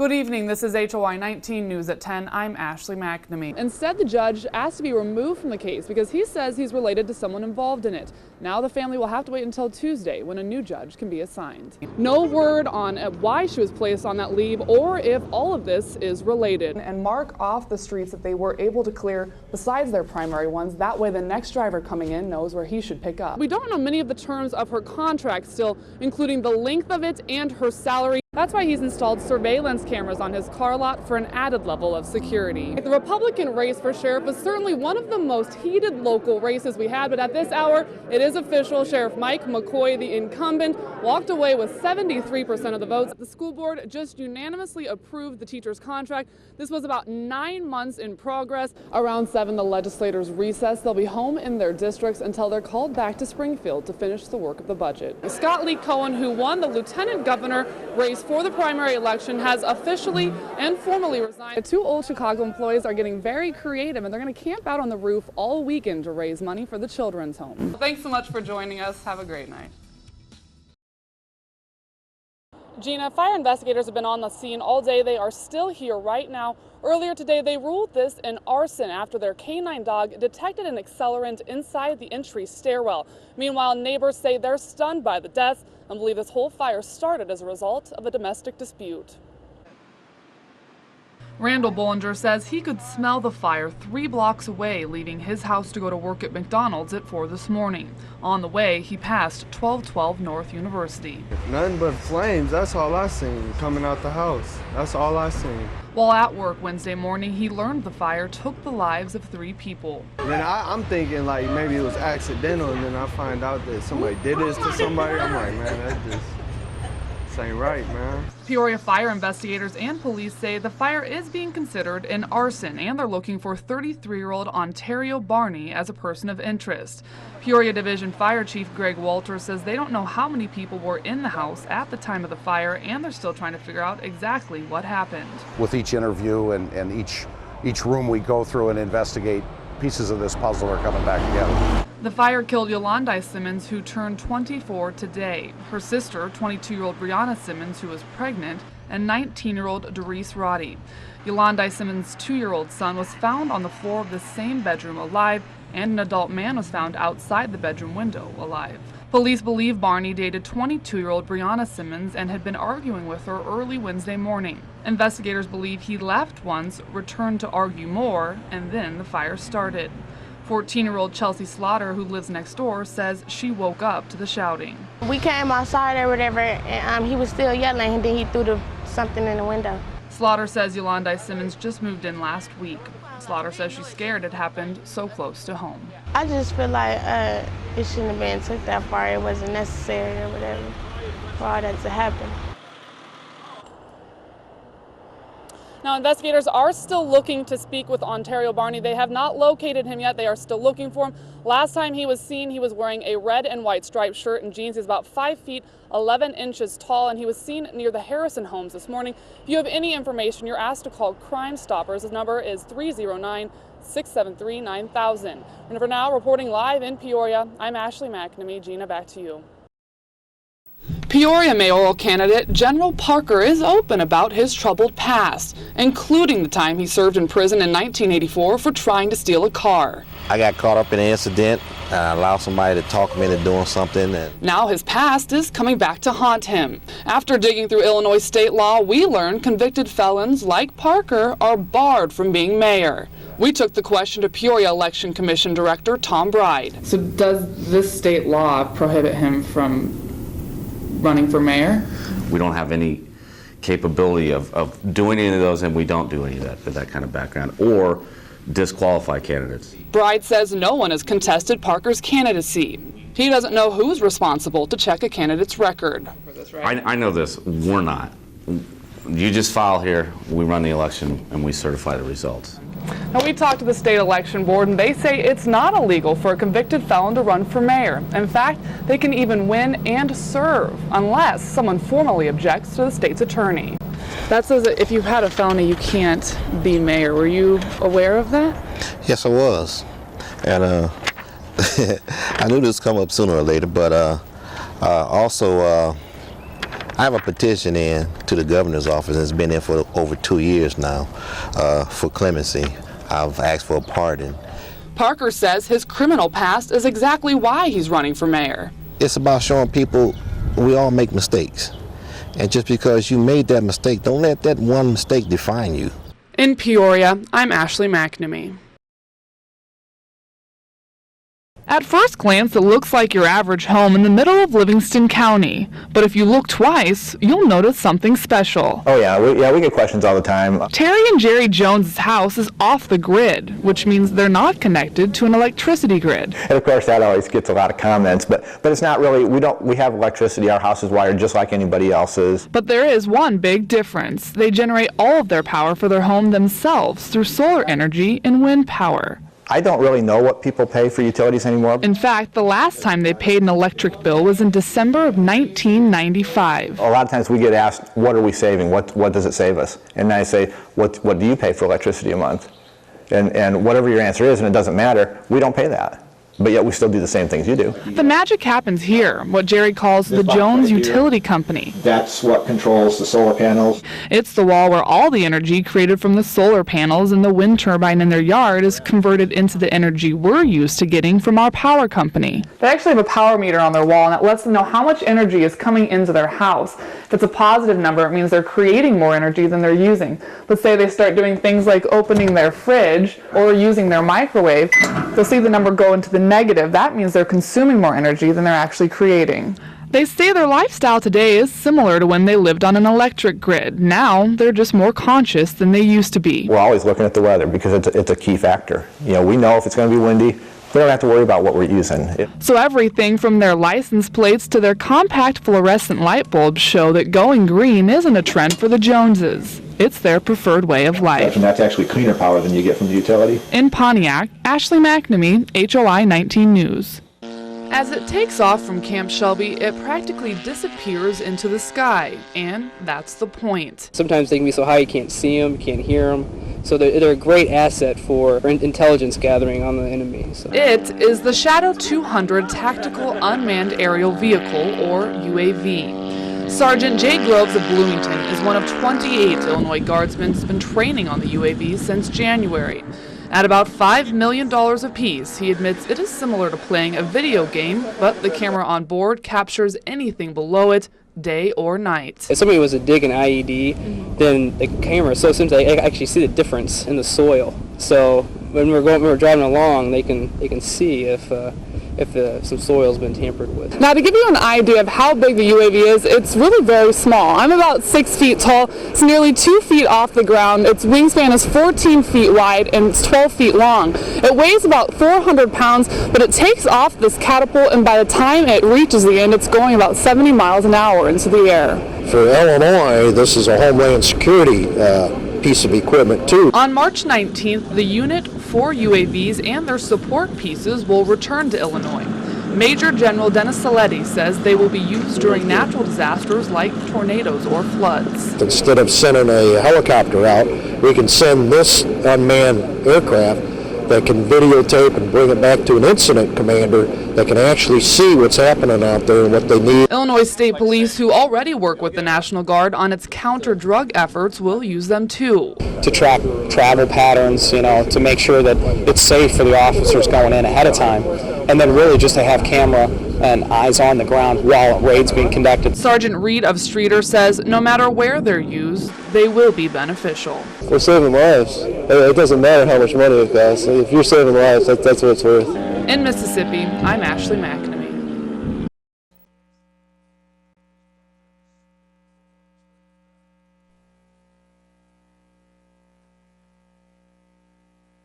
Good evening, this is HOI 19 News at 10. I'm Ashley McNamee. Instead, the judge asked to be removed from the case because he says he's related to someone involved in it. Now the family will have to wait until Tuesday when a new judge can be assigned. No word on why she was placed on that leave or if all of this is related. And mark off the streets that they were able to clear besides their primary ones. That way the next driver coming in knows where he should pick up. We don't know many of the terms of her contract still, including the length of it and her salary. That's why he's installed surveillance cameras on his car lot for an added level of security. The Republican race for sheriff was certainly one of the most heated local races we had, but at this hour, it is official. Sheriff Mike McCoy, the incumbent, walked away with 73% of the votes. The school board just unanimously approved the teacher's contract. This was about 9 months in progress. Around 7, the legislators recess. They'll be home in their districts until they're called back to Springfield to finish the work of the budget. Scott Lee Cohen, who won the lieutenant governor race for the primary election, has officially and formally resigned. 2 old Chicago employees are getting very creative, and they're going to camp out on the roof all weekend to raise money for the children's home. Thanks so much for joining us. Have a great night. Gina, fire investigators have been on the scene all day. They are still here right now. Earlier today, they ruled this an arson after their canine dog detected an accelerant inside the entry stairwell. Meanwhile, neighbors say they're stunned by the deaths and believe this whole fire started as a result of a domestic dispute. Randall Bollinger says he could smell the fire 3 blocks away, leaving his house to go to work at McDonald's at 4 this morning. On the way, he passed 1212 North University. Nothing but flames, that's all I seen coming out the house. That's all I seen. While at work Wednesday morning, he learned the fire took the lives of 3 people. And then I'm thinking like maybe it was accidental, and then I find out that somebody did this to somebody. I'm like, man, this ain't right, man. Peoria fire investigators and police say the fire is being considered an arson, and they're looking for 33-year-old Ontario Barney as a person of interest. Peoria Division Fire Chief Greg Walters says they don't know how many people were in the house at the time of the fire, and they're still trying to figure out exactly what happened. With each interview and each room we go through and investigate, pieces of this puzzle are coming back together. The fire killed Yolanda Simmons, who turned 24 today. Her sister, 22-year-old Brianna Simmons, who was pregnant, and 19-year-old Doris Roddy. Yolanda Simmons' 2-year-old son was found on the floor of the same bedroom alive, and an adult man was found outside the bedroom window alive. Police believe Barney dated 22-year-old Brianna Simmons and had been arguing with her early Wednesday morning. Investigators believe he left once, returned to argue more, and then the fire started. 14-year-old Chelsea Slaughter, who lives next door, says she woke up to the shouting. We came outside or whatever, and he was still yelling, and then he threw something in the window. Slaughter says Yolanda Simmons just moved in last week. Slaughter says she's scared it happened so close to home. I just feel like it shouldn't have been took that far. It wasn't necessary or whatever for all that to happen. Now, investigators are still looking to speak with Ontario Barney. They have not located him yet. They are still looking for him. Last time he was seen, he was wearing a red and white striped shirt and jeans. He's about 5 feet, 11 inches tall, and he was seen near the Harrison homes this morning. If you have any information, you're asked to call Crime Stoppers. His number is 309-673-9000. And for now, reporting live in Peoria, I'm Ashley McNamee. Gina, back to you. Peoria mayoral candidate General Parker is open about his troubled past, including the time he served in prison in 1984 for trying to steal a car. I got caught up in an incident and I allowed somebody to talk me into doing something. Now his past is coming back to haunt him. After digging through Illinois state law, we learned convicted felons like Parker are barred from being mayor. We took the question to Peoria Election Commission Director Tom Bride. So does this state law prohibit him from running for mayor? We don't have any capability of doing any of those, and we don't do any of that with that kind of background, or disqualify candidates. Bride says no one has contested Parker's candidacy. He doesn't know who's responsible to check a candidate's record. I know this. We're not. You just file here, we run the election, and we certify the results. Now, we talked to the state election board, and they say it's not illegal for a convicted felon to run for mayor. In fact, they can even win and serve unless someone formally objects to the state's attorney. That says that if you've had a felony, you can't be mayor. Were you aware of that? Yes, I was. And I knew this would come up sooner or later, but also I have a petition in to the governor's office, and it's been in for over 2 years now, for clemency. I've asked for a pardon. Parker says his criminal past is exactly why he's running for mayor. It's about showing people we all make mistakes. And just because you made that mistake, don't let that one mistake define you. In Peoria, I'm Ashley McNamee. At first glance, it looks like your average home in the middle of Livingston County. But if you look twice, you'll notice something special. Oh yeah, we get questions all the time. Terry and Jerry Jones' house is off the grid, which means they're not connected to an electricity grid. And of course that always gets a lot of comments, but it's not really, we have electricity, our house is wired just like anybody else's. But there is one big difference. They generate all of their power for their home themselves through solar energy and wind power. I don't really know what people pay for utilities anymore. In fact, the last time they paid an electric bill was in December of 1995. A lot of times we get asked, what are we saving? What does it save us? And I say, what do you pay for electricity a month? And whatever your answer is, and it doesn't matter, we don't pay that. But yet we still do the same things you do. The magic happens here, what Jerry calls the Jones Utility Company. That's what controls the solar panels. It's the wall where all the energy created from the solar panels and the wind turbine in their yard is converted into the energy we're used to getting from our power company. They actually have a power meter on their wall, and it lets them know how much energy is coming into their house. If it's a positive number, it means they're creating more energy than they're using. Let's say they start doing things like opening their fridge or using their microwave. They'll see the number go into the negative. That means they're consuming more energy than they're actually creating. They say their lifestyle today is similar to when they lived on an electric grid. Now, they're just more conscious than they used to be. We're always looking at the weather because it's a key factor. You know, we know if it's going to be windy, we don't have to worry about what we're using. So everything from their license plates to their compact fluorescent light bulbs show that going green isn't a trend for the Joneses. It's their preferred way of life. And that's actually cleaner power than you get from the utility. In Pontiac, Ashley McNamee, HOI 19 News. As it takes off from Camp Shelby, it practically disappears into the sky, and that's the point. Sometimes they can be so high you can't see them, you can't hear them, so they're a great asset for intelligence gathering on the enemy. So. It is the Shadow 200 Tactical Unmanned Aerial Vehicle, or UAV. Sergeant Jay Groves of Bloomington is one of 28 Illinois Guardsmen who's been training on the UAV since January. At about $5 million apiece, he admits it is similar to playing a video game, but the camera on board captures anything below it, day or night. If somebody was to dig an IED, then the camera is so sensitive they actually see the difference in the soil. So when we're driving along, they can see if some soil's been tampered with. Now, to give you an idea of how big the UAV is, it's really very small. I'm about 6 feet tall. It's nearly 2 feet off the ground. Its wingspan is 14 feet wide and it's 12 feet long. It weighs about 400 pounds, but it takes off this catapult, and by the time it reaches the end, it's going about 70 miles an hour into the air. For Illinois, this is a Homeland Security piece of equipment too. On March 19th, the unit, 4 UAVs, and their support pieces will return to Illinois. Major General Dennis Saletti says they will be used during natural disasters like tornadoes or floods. Instead of sending a helicopter out, we can send this unmanned aircraft that can videotape and bring it back to an incident commander that can actually see what's happening out there and what they need. Illinois State Police, who already work with the National Guard on its counter-drug efforts, will use them too. To track travel patterns, to make sure that it's safe for the officers going in ahead of time, and then really just to have camera and eyes on the ground while a raid's being conducted. Sergeant Reed of Streeter says no matter where they're used, they will be beneficial. We're saving lives. It doesn't matter how much money it costs. If you're saving lives, that's what it's worth. In Mississippi, I'm Ashley Mack.